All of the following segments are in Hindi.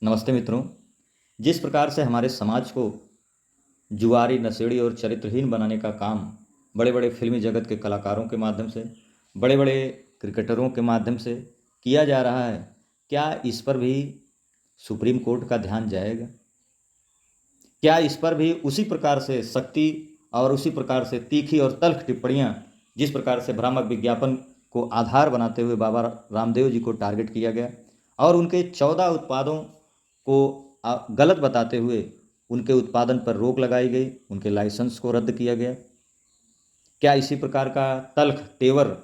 नमस्ते मित्रों। जिस प्रकार से हमारे समाज को जुआरी, नशेड़ी और चरित्रहीन बनाने का काम बड़े बड़े फिल्मी जगत के कलाकारों के माध्यम से, बड़े बड़े क्रिकेटरों के माध्यम से किया जा रहा है, क्या इस पर भी सुप्रीम कोर्ट का ध्यान जाएगा? क्या इस पर भी उसी प्रकार से सख्ती और उसी प्रकार से तीखी और तल्ख टिप्पणियां, जिस प्रकार से भ्रामक विज्ञापन को आधार बनाते हुए बाबा रामदेव जी को टारगेट किया गया और उनके 14 उत्पादों को गलत बताते हुए उनके उत्पादन पर रोक लगाई गई, उनके लाइसेंस को रद्द किया गया, क्या इसी प्रकार का तल्ख तेवर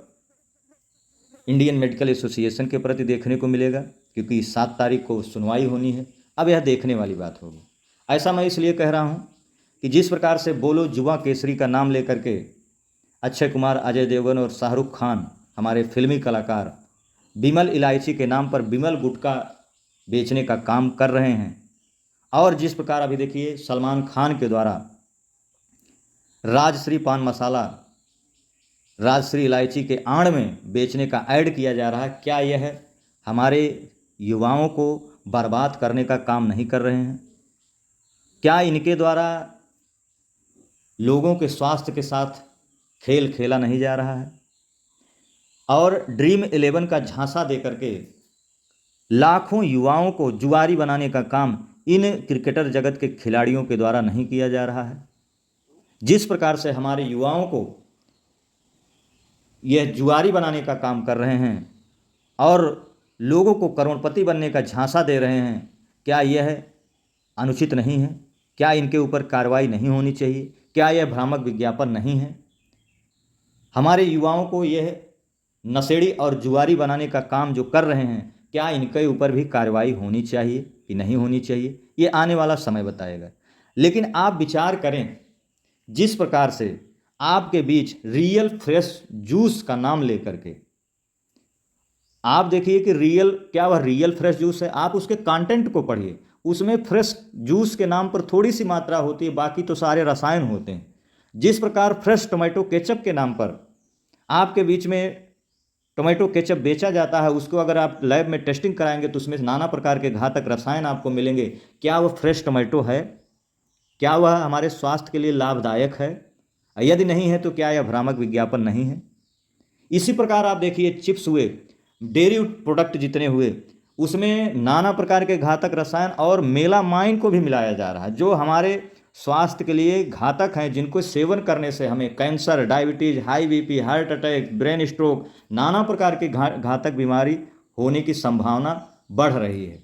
इंडियन मेडिकल एसोसिएशन के प्रति देखने को मिलेगा? क्योंकि 7 तारीख को सुनवाई होनी है। अब यह देखने वाली बात होगी। ऐसा मैं इसलिए कह रहा हूँ कि जिस प्रकार से बोलो जुआ केसरी का नाम लेकर के अक्षय कुमार, अजय देवगन और शाहरुख खान, हमारे फिल्मी कलाकार, बिमल इलायची के नाम पर बिमल गुटखा बेचने का काम कर रहे हैं, और जिस प्रकार अभी देखिए सलमान खान के द्वारा राजश्री पान मसाला, राजश्री इलायची के आड़ में बेचने का ऐड किया जा रहा है, क्या यह हमारे युवाओं को बर्बाद करने का काम नहीं कर रहे हैं? क्या इनके द्वारा लोगों के स्वास्थ्य के साथ खेल खेला नहीं जा रहा है? और ड्रीम 11 का झांसा दे करके लाखों युवाओं को जुआरी बनाने का काम इन क्रिकेटर जगत के खिलाड़ियों के द्वारा नहीं किया जा रहा है। जिस प्रकार से हमारे युवाओं को यह जुआरी बनाने का काम कर रहे हैं और लोगों को करोड़पति बनने का झांसा दे रहे हैं, क्या यह अनुचित नहीं है? क्या इनके ऊपर कार्रवाई नहीं होनी चाहिए? क्या यह भ्रामक विज्ञापन नहीं है? हमारे युवाओं को यह नशेड़ी और जुआरी बनाने का काम जो कर रहे हैं, क्या इनके ऊपर भी कार्रवाई होनी चाहिए कि नहीं होनी चाहिए? ये आने वाला समय बताएगा। लेकिन आप विचार करें, जिस प्रकार से आपके बीच रियल फ्रेश जूस का नाम लेकर के आप देखिए कि क्या वह रियल फ्रेश जूस है? आप उसके कंटेंट को पढ़िए, उसमें फ्रेश जूस के नाम पर थोड़ी सी मात्रा होती है, बाकी तो सारे रसायन होते हैं। जिस प्रकार फ्रेश टोमेटो केचप के नाम पर आपके बीच में टोमेटो केचप बेचा जाता है, उसको अगर आप लैब में टेस्टिंग कराएंगे तो उसमें नाना प्रकार के घातक रसायन आपको मिलेंगे। क्या वह फ्रेश टोमेटो है? क्या वह हमारे स्वास्थ्य के लिए लाभदायक है? यदि नहीं है तो क्या यह भ्रामक विज्ञापन नहीं है? इसी प्रकार आप देखिए चिप्स हुए, डेयरी प्रोडक्ट जितने हुए, उसमें नाना प्रकार के घातक रसायन और मेलामाइन को भी मिलाया जा रहा है, जो हमारे स्वास्थ्य के लिए घातक हैं, जिनको सेवन करने से हमें cancer, diabetes, high BP, heart attack, brain stroke, नाना प्रकार की घातक बीमारी होने की संभावना बढ़ रही है।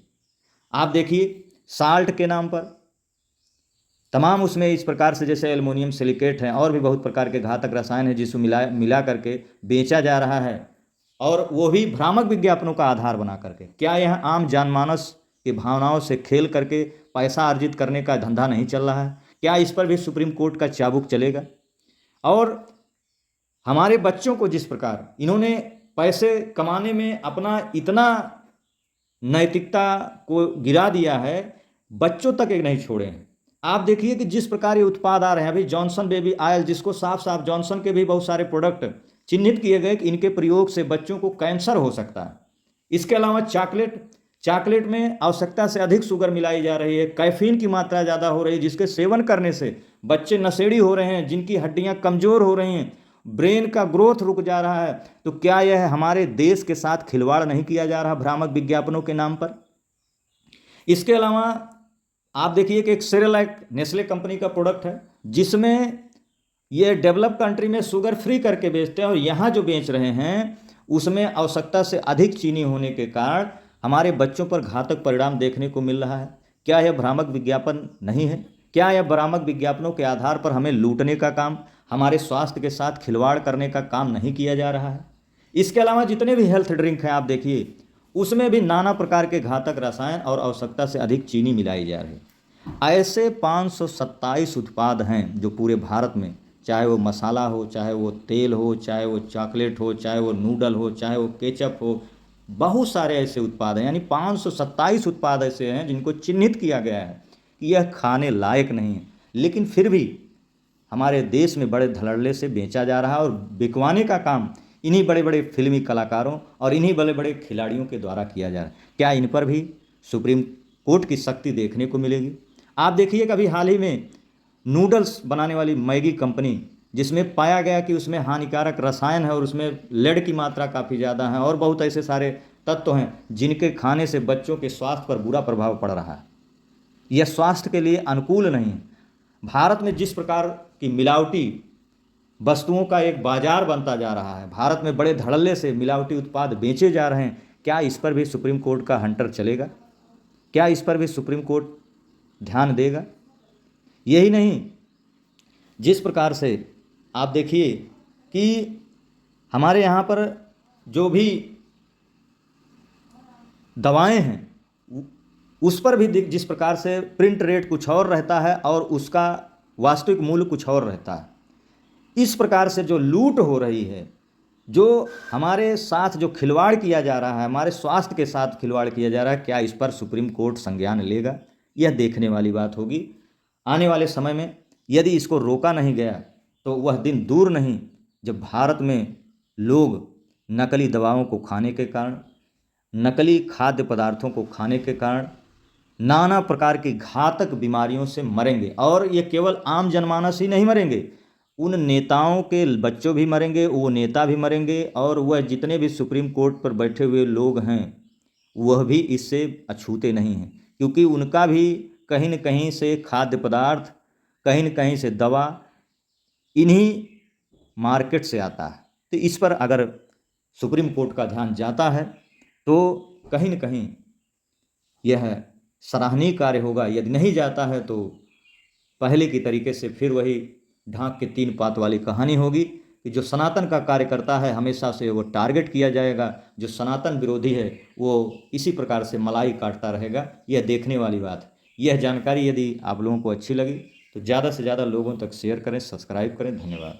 आप देखिए साल्ट के नाम पर तमाम उसमें इस प्रकार से जैसे एल्युमिनियम सिलिकेट है और भी बहुत प्रकार के घातक रसायन है, जिसको मिला करके बेचा जा रहा है, और वो भी भ्रामक विज्ञापनों का आधार बना करके। क्या यह आम जनमानस की भावनाओं से खेल करके पैसा अर्जित करने का धंधा नहीं चल रहा है? क्या इस पर भी सुप्रीम कोर्ट का चाबुक चलेगा? और हमारे बच्चों को जिस प्रकार इन्होंने पैसे कमाने में अपना इतना नैतिकता को गिरा दिया है, बच्चों तक एक नहीं छोड़े हैं। आप देखिए कि जिस प्रकार ये उत्पाद आ रहे हैं, अभी जॉनसन बेबी ऑयल, जिसको साफ साफ जॉनसन के भी बहुत सारे प्रोडक्ट चिन्हित किए गए कि इनके प्रयोग से बच्चों को कैंसर हो सकता है। इसके अलावा चॉकलेट में आवश्यकता से अधिक शुगर मिलाई जा रही है, कैफीन की मात्रा ज़्यादा हो रही है, जिसके सेवन करने से बच्चे नशेड़ी हो रहे हैं, जिनकी हड्डियां कमज़ोर हो रही हैं, ब्रेन का ग्रोथ रुक जा रहा है। तो क्या यह हमारे देश के साथ खिलवाड़ नहीं किया जा रहा भ्रामक विज्ञापनों के नाम पर? इसके अलावा आप देखिए कि एक सेरेलैक नेस्ले कंपनी का प्रोडक्ट है, जिसमें ये डेवलप कंट्री में शुगर फ्री करके बेचते हैं, और यहाँ जो बेच रहे हैं उसमें आवश्यकता से अधिक चीनी होने के कारण हमारे बच्चों पर घातक परिणाम देखने को मिल रहा है। क्या यह भ्रामक विज्ञापन नहीं है? क्या यह भ्रामक विज्ञापनों के आधार पर हमें लूटने का काम, हमारे स्वास्थ्य के साथ खिलवाड़ करने का काम नहीं किया जा रहा है? इसके अलावा जितने भी हेल्थ ड्रिंक हैं आप देखिए, उसमें भी नाना प्रकार के घातक रसायन और आवश्यकता से अधिक चीनी मिलाई जा रही है। ऐसे 527 उत्पाद हैं जो पूरे भारत में, चाहे वो मसाला हो, चाहे वो तेल हो, चाहे वो चॉकलेट हो, चाहे वो नूडल हो, चाहे वो केचप हो, बहुत सारे ऐसे उत्पाद हैं। यानी 527 उत्पाद ऐसे हैं जिनको चिन्हित किया गया है कि यह खाने लायक नहीं है, लेकिन फिर भी हमारे देश में बड़े धड़ल्ले से बेचा जा रहा है, और बिकवाने का काम इन्हीं बड़े बड़े फिल्मी कलाकारों और इन्हीं बड़े बड़े खिलाड़ियों के द्वारा किया जा रहा है। क्या इन पर भी सुप्रीम कोर्ट की सख्ती देखने को मिलेगी। आप देखिए कभी हाल ही में नूडल्स बनाने वाली मैगी कंपनी, जिसमें पाया गया कि उसमें हानिकारक रसायन है और उसमें लेड की मात्रा काफ़ी ज़्यादा है और बहुत ऐसे सारे तत्व हैं जिनके खाने से बच्चों के स्वास्थ्य पर बुरा प्रभाव पड़ रहा है। यह स्वास्थ्य के लिए अनुकूल नहीं है। भारत में जिस प्रकार की मिलावटी वस्तुओं का एक बाजार बनता जा रहा है, भारत में बड़े धड़ल्ले से मिलावटी उत्पाद बेचे जा रहे हैं, क्या इस पर भी सुप्रीम कोर्ट का हंटर चलेगा? क्या इस पर भी सुप्रीम कोर्ट ध्यान देगा? यही नहीं, जिस प्रकार से आप देखिए कि हमारे यहाँ पर जो भी दवाएं हैं उस पर भी जिस प्रकार से प्रिंट रेट कुछ और रहता है और उसका वास्तविक मूल्य कुछ और रहता है। इस प्रकार से जो लूट हो रही है, जो हमारे साथ जो खिलवाड़ किया जा रहा है, हमारे स्वास्थ्य के साथ खिलवाड़ किया जा रहा है, क्या इस पर सुप्रीम कोर्ट संज्ञान लेगा? यह देखने वाली बात होगी। आने वाले समय में यदि इसको रोका नहीं गया तो वह दिन दूर नहीं जब भारत में लोग नकली दवाओं को खाने के कारण, नकली खाद्य पदार्थों को खाने के कारण नाना प्रकार की घातक बीमारियों से मरेंगे। और ये केवल आम जनमानस ही नहीं मरेंगे, उन नेताओं के बच्चों भी मरेंगे, वो नेता भी मरेंगे और वह जितने भी सुप्रीम कोर्ट पर बैठे हुए लोग हैं वह भी इससे अछूते नहीं हैं, क्योंकि उनका भी कहीं न कहीं से खाद्य पदार्थ, कहीं न कहीं से दवा इन्हीं मार्केट से आता है। तो इस पर अगर सुप्रीम कोर्ट का ध्यान जाता है तो कहीं न कहीं यह सराहनीय कार्य होगा। यदि नहीं जाता है तो पहले की तरीके से फिर वही ढाक के 3 पात वाली कहानी होगी कि जो सनातन का कार्य करता है हमेशा से वो टारगेट किया जाएगा, जो सनातन विरोधी है वो इसी प्रकार से मलाई काटता रहेगा। यह देखने वाली बात है। यह जानकारी यदि आप लोगों को अच्छी लगी तो ज़्यादा से ज़्यादा लोगों तक शेयर करें, सब्सक्राइब करें। धन्यवाद।